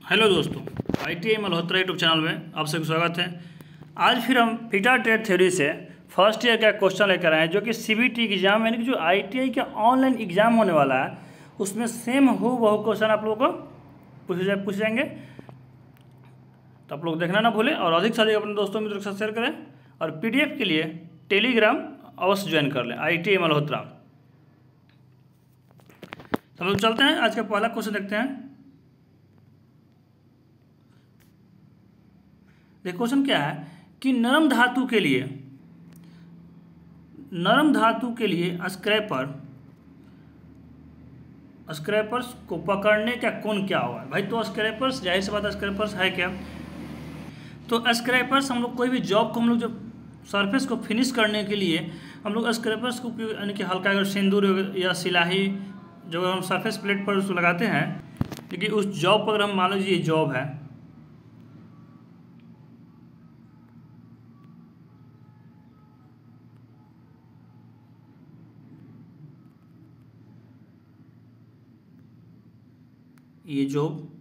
Hello दोस्तों, ITI Malhotra YouTube channel में आप सबका स्वागत है। आज फिर हम फिटा ट्रेड थ्योरी से फर्स्ट ईयर का क्वेश्चन लेकर आए हैं, जो कि CBT एग्जाम यानी कि जो ITI का ऑनलाइन एग्जाम होने वाला है उसमें सेम हूबहू क्वेश्चन आप लोगों को पूछ जाएंगे। तो आप लोग देखना ना भूलें और अधिक से अधिक अपने दोस्तों मित्रों के साथ शेयर करें और PDF के लिए टेलीग्राम अवश्य ज्वाइन कर लें ITI मल्होत्रा। तो हम लोग चलते हैं, आज का पहला क्वेश्चन देखते हैं। देखो क्वेश्चन क्या है कि नरम धातु के लिए स्क्रैपर्स को पकड़ने का कोण क्या होगा भाई। तो स्क्रैपर्स, जाहिर सी बात है स्क्रैपर्स है क्या। तो स्क्रैपर्स हम लोग कोई भी जॉब को हम लोग जब सरफेस को फिनिश करने के लिए हम लोग स्क्रैपर्स को उपयोग, यानी कि हल्का अगर सिंदूर या सिलाही जो हम सरफेस प्लेट पर उसको लगाते हैं, लेकिन उस जॉब पर हम मान लीजिए ये जॉब है, ये जॉब,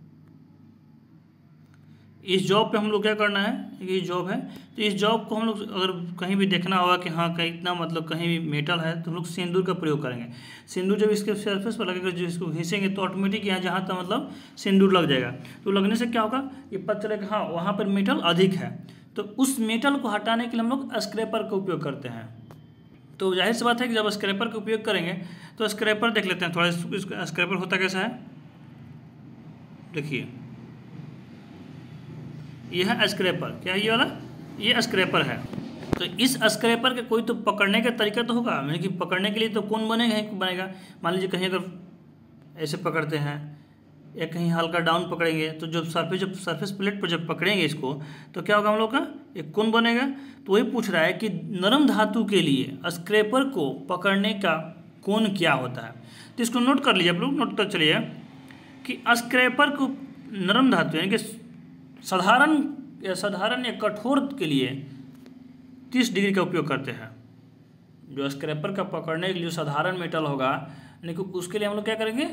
इस जॉब पे हम लोग क्या करना है, ये जॉब है तो इस जॉब को हम लोग अगर कहीं भी देखना होगा कि हाँ कहीं इतना मतलब कहीं भी मेटल है तो हम लोग सिंदूर का प्रयोग करेंगे। सिंदूर जब इसके सरफेस पर लगेगा, जो इसको घिसेंगे तो ऑटोमेटिक यहाँ जहाँ तक मतलब सिंदूर लग जाएगा। तो लगने से क्या होगा, ये पता चलेगा हाँ वहाँ पर मेटल अधिक है। तो उस मेटल को हटाने के लिए हम लोग स्क्रैपर का उपयोग करते हैं। तो जाहिर सी बात है कि जब स्क्रैपर का उपयोग करेंगे तो स्क्रैपर देख लेते हैं थोड़ा, स्क्रैपर होता कैसा है। देखिए यह है स्क्रैपर, क्या है ये वाला, ये स्क्रैपर है। तो इस स्क्रैपर के कोई तो पकड़ने का तरीका तो होगा, यानी कि पकड़ने के लिए तो कौन बनेगा। मान लीजिए कहीं अगर ऐसे पकड़ते हैं या कहीं हल्का डाउन पकड़ेंगे तो जब सरफेस प्लेट पर जब पकड़ेंगे इसको तो क्या होगा हम लोग का, एक कौन बनेगा। तो वही पूछ रहा है कि नरम धातु के लिए स्क्रैपर को पकड़ने का कोण क्या होता है। तो इसको नोट कर लीजिए आप लोग, नोट कर चलिए कि स्क्रैपर को नरम धातु यानी कि साधारण या कठोर के लिए 30 डिग्री का उपयोग करते हैं। जो स्क्रैपर का पकड़ने के लिए जो साधारण मेटल होगा यानी कि उसके लिए हम लोग क्या करेंगे,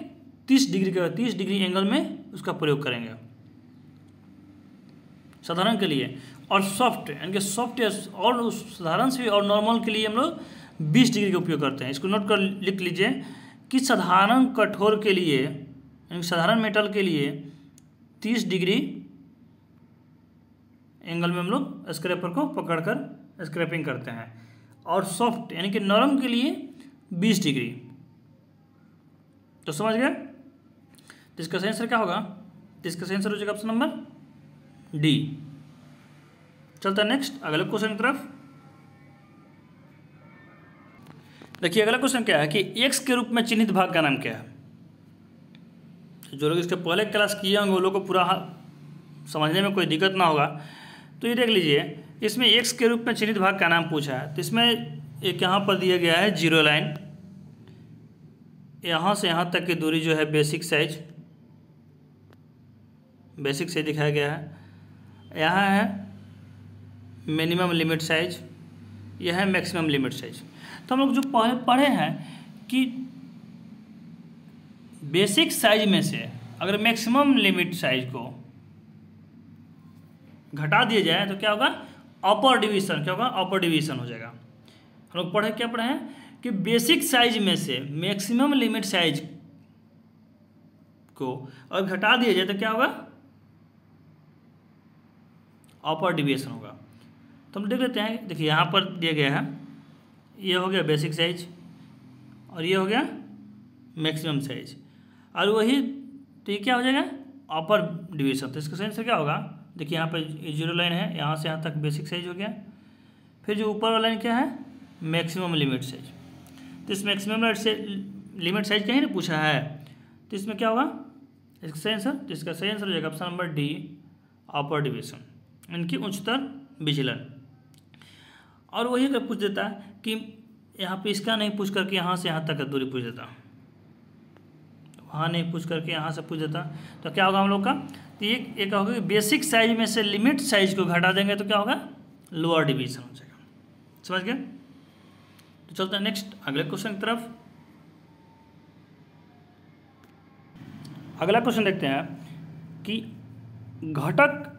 30 डिग्री एंगल में उसका प्रयोग करेंगे साधारण के लिए। और सॉफ्ट यानी कि सॉफ्ट और साधारण से और नॉर्मल के लिए हम लोग 20 डिग्री का उपयोग करते हैं। इसको नोट कर लिख लीजिए कि साधारण कठोर के लिए यानी साधारण मेटल के लिए 30 डिग्री एंगल में हम लोग स्क्रैपर को पकड़कर स्क्रैपिंग करते हैं, और सॉफ्ट यानी कि नरम के लिए 20 डिग्री। तो समझ गए। तो इसका सही आंसर क्या होगा, तो इसका सही आंसर हो जाएगा ऑप्शन नंबर डी। चलता है नेक्स्ट अगले क्वेश्चन की तरफ। देखिए अगला क्वेश्चन क्या है कि x के रूप में चिन्हित भाग का नाम क्या है। जो लोग इसके पहले क्लास किए होंगे वो लोग को पूरा समझने में कोई दिक्कत ना होगा। तो ये देख लीजिए, इसमें x के रूप में चिन्हित भाग का नाम पूछा है। तो इसमें एक यहाँ पर दिया गया है जीरो लाइन, यहाँ से यहाँ तक की दूरी जो है बेसिक साइज दिखाया गया है। यहाँ है मिनिमम लिमिट साइज, यह है मैक्सिमम लिमिट साइज। तो हम लोग जो पढ़े हैं कि बेसिक साइज में से अगर मैक्सिमम लिमिट साइज को घटा दिया जाए तो क्या होगा, अपर डिवीजन। क्या होगा, अपर डिवीजन हो जाएगा। हम लोग क्या पढ़े हैं कि बेसिक साइज में से मैक्सिमम लिमिट साइज को अगर घटा दिया जाए तो क्या होगा, अपर डिवीजन होगा। तो हम देख लेते हैं। देखिए यहाँ पर दिया गया है, ये हो गया बेसिक साइज और ये हो गया मैक्सिमम साइज, और वही तो ये क्या हो जाएगा, अपर डिवीजन। तो इसका सही आंसर क्या होगा, देखिए यहाँ पर जीरो लाइन है, यहाँ से यहाँ तक बेसिक साइज हो गया। फिर जो ऊपर वाला लाइन क्या है, मैक्सिमम लिमिट साइज। तो इस मैक्सिमम लिमिट साइज कहीं ना पूछा है, तो इसमें क्या होगा इसका सही आंसर। तो इसका सही आंसर हो जाएगा option number D, upper division, इनकी उच्चतर विचलन। और वही अगर पूछ देता कि यहाँ पे इसका नहीं पूछ करके यहाँ से यहाँ तक का दूरी पूछ देता, वहाँ नहीं पूछ करके यहाँ से पूछ देता, तो क्या होगा हम लोग का, तो ये क्या होगा कि बेसिक साइज में से लिमिट साइज को घटा देंगे तो क्या होगा, लोअर डिवीजन हो जाएगा। समझ गए। तो चलते हैं नेक्स्ट अगले क्वेश्चन की तरफ। अगला क्वेश्चन देखते हैं कि घटक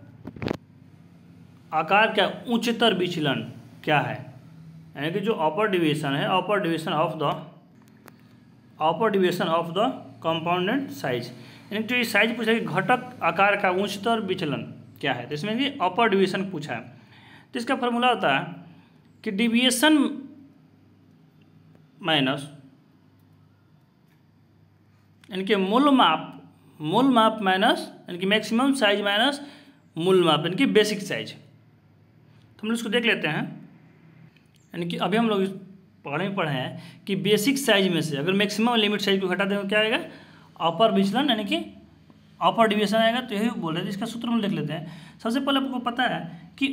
आकार का उच्चतर विचलन क्या है, यानी कि जो अपर डिवीजन है, upper division of the compounded size, यानी जो साइज पूछा कि घटक आकार का उच्चतर विचलन क्या है, तो इसमें कि अपर डिवीजन पूछा है। तो इसका फॉर्मूला होता है कि डिविएशन माइनस, यानी कि मूल माप माइनस, यानी कि मैक्सिमम साइज माइनस मूल माप, यानी कि बेसिक साइज। तो हम लोग इसको देख लेते हैं, यानी कि अभी हम लोग पढ़े हैं कि बेसिक साइज में से अगर मैक्सिमम लिमिट साइज को घटा दें तो क्या आएगा, अपर विचलन, यानी कि अपर डिवीजन आएगा। तो यही बोल रहे हैं, इसका सूत्र हम देख लेते हैं। सबसे पहले आपको पता है कि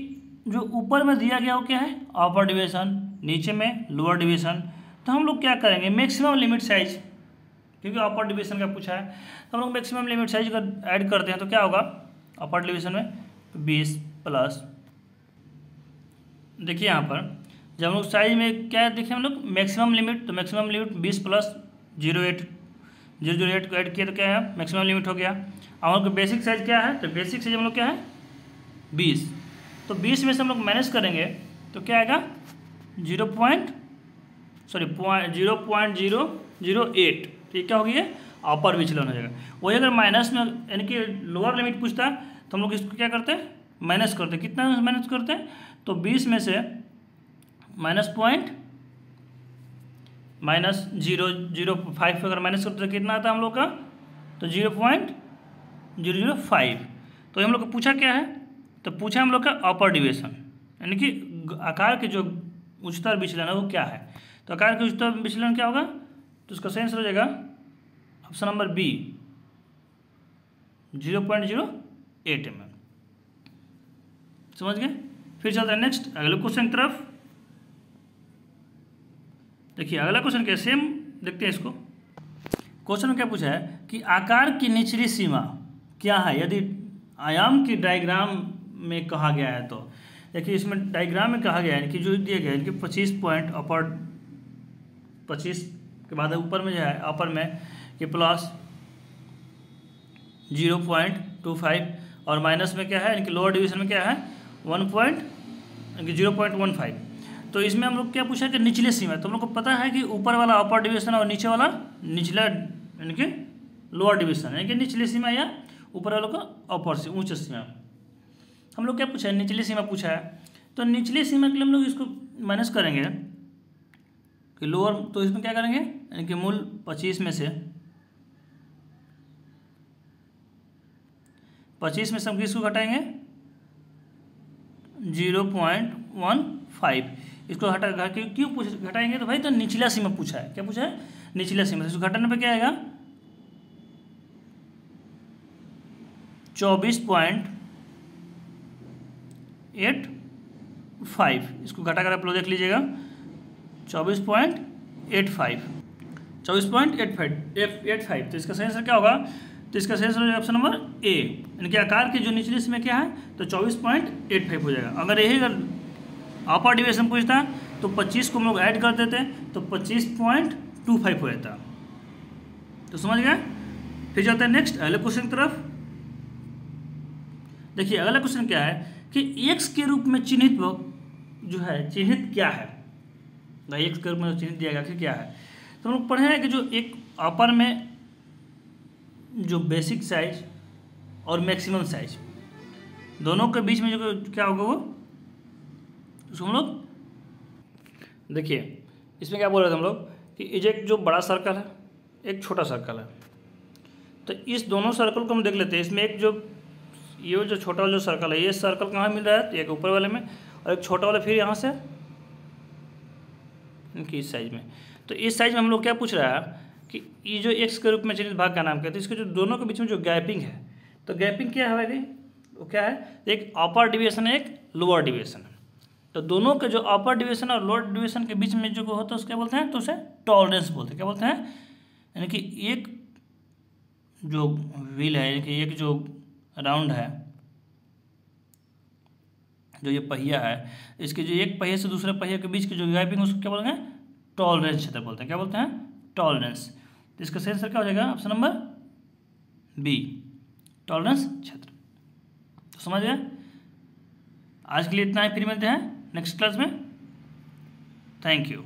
जो ऊपर में दिया गया वो क्या है, अपर डिवीजन, नीचे में लोअर डिवीजन। तो हम लोग क्या करेंगे, मैक्सिमम लिमिट साइज, क्योंकि अपर डिवीजन का पूछा है, तो हम लोग मैक्सिमम लिमिट साइज का ऐड करते हैं तो क्या होगा अपर डिवीजन में 20 प्लस, देखिए यहाँ पर जब हम लोग साइज में क्या देखिए हम लोग मैक्सिमम लिमिट, तो मैक्सिमम लिमिट 20 प्लस 0.8 को ऐड किया तो क्या है मैक्सिमम लिमिट हो गया। अब हम लोग बेसिक साइज क्या है, तो बेसिक साइज हम लोग क्या है 20, तो 20 में से हम लोग माइनस करेंगे तो क्या आएगा 0.008, तो ये क्या होगी, ये अपर विचलन हो जाएगा। वही अगर माइनस में यानी कि लोअर लिमिट पूछता है तो हम लोग इसको क्या करते हैं, माइनस करते हैं। कितना माइनस करते हैं, तो 20 में से -0.005 अगर माइनस करते तो कितना आता है हम लोग का, तो 0.005। तो हम लोग को पूछा क्या है, तो पूछा हम लोग का अपर डिवीजन, यानी कि आकार के जो उच्चतर विचलन है वो क्या है। तो आकार के उच्चतर विचलन क्या होगा, तो उसका सही आंसर हो जाएगा ऑप्शन नंबर बी 0.08 mm। समझ गए। फिर चलते हैं नेक्स्ट अगले क्वेश्चन की तरफ। देखिए अगला क्वेश्चन क्या, सेम देखते हैं इसको। क्वेश्चन में क्या पूछा है कि आकार की निचली सीमा क्या है यदि आयाम की डायग्राम में कहा गया है। तो देखिए इसमें डायग्राम में कहा गया है कि जो दिया गया है कि 25 पॉइंट अपर, 25 के बाद ऊपर में जो है अपर में कि प्लस 0.25 और माइनस में क्या है यानी कि लोअर डिवीजन में क्या है 0.15। तो इसमें हम लोग क्या पूछा कि निचले सीमा, तो हम लोग को पता है कि ऊपर वाला अपर डिवीजन और नीचे वाला निचला यानी कि लोअर डिवीजन, यानी कि निचली सीमा या ऊपर वालों का अपर से उच्च सीमा। हम लोग क्या पूछा है, निचली सीमा पूछा है। तो निचली सीमा के लिए हम लोग इसको माइनस करेंगे कि लोअर, तो इसमें क्या करेंगे यानी कि मूल 25 में से हम किसको घटाएंगे 0.15। इसको क्यों घटाएंगे, तो भाई तो निचला सीमा पूछा है। क्या पूछा है, निचला सीमा। इसको घटाने पे क्या आएगा 24.85। इसको घटा कर आप लोग देख लीजिएगा 24.85। तो इसका सही आंसर क्या होगा, तो इसका सही आंसर ऑप्शन नंबर ए, यानी कि आकार की जो निचली सीमा क्या है तो 24.85 हो जाएगा। अगर यही अगर अपर डिवीजन पूछता तो 25 को हम लोग ऐड कर देते तो 25.25 हो जाता। तो समझ गए। फिर चलते हैं नेक्स्ट अगले क्वेश्चन की तरफ। देखिए अगला क्वेश्चन क्या है कि x के रूप में चिन्हित जो है चिन्हित क्या है, x के रूप में चिन्हित दिया गया क्या है। तो हम लोग पढ़े हैं कि जो एक अपर में जो बेसिक साइज और मैक्सिमम साइज दोनों के बीच में जो क्या होगा वो उसको हम लोग देखिए इसमें क्या बोल रहे थे हम लोग कि एक जो बड़ा सर्कल है एक छोटा सर्कल है। तो इस दोनों सर्कल को हम देख लेते हैं। इसमें एक जो ये जो छोटा वाला जो सर्कल है ये सर्कल कहाँ मिल रहा है, तो एक ऊपर वाले में और एक छोटा वाला फिर यहाँ से इनकी इस साइज में। तो इस साइज में हम लोग क्या पूछ रहा है कि ये जो x के रूप में चिन्हित भाग का नाम क्या है। तो इसके जो दोनों के बीच में जो गैपिंग है, तो गैपिंग क्या है भाई, वो क्या है, एक अपर डिवीजन है एक लोअर डिवीजन है। तो दोनों के जो अपर डिवीजन और लोअर डिवीजन के बीच में जो होता है उसको क्या बोलते हैं, तो उसे टॉलरेंस बोलते हैं। क्या बोलते हैं, यानी कि एक जो व्हील है यानी कि एक जो राउंड है जो ये पहिया है, इसके जो एक पहिए से दूसरे पहिए के बीच की जो गैपिंग उसको क्या बोलेंगे, टॉलरेंस क्षेत्र बोलते हैं। क्या बोलते हैं, टॉलरेंस। तो इसका सही आंसर क्या हो जाएगा ऑप्शन नंबर बी, टॉलरेंस क्षेत्र। तो समझ गए। आज के लिए इतना ही, फिर मिलते हैं नेक्स्ट क्लास में। Thank you.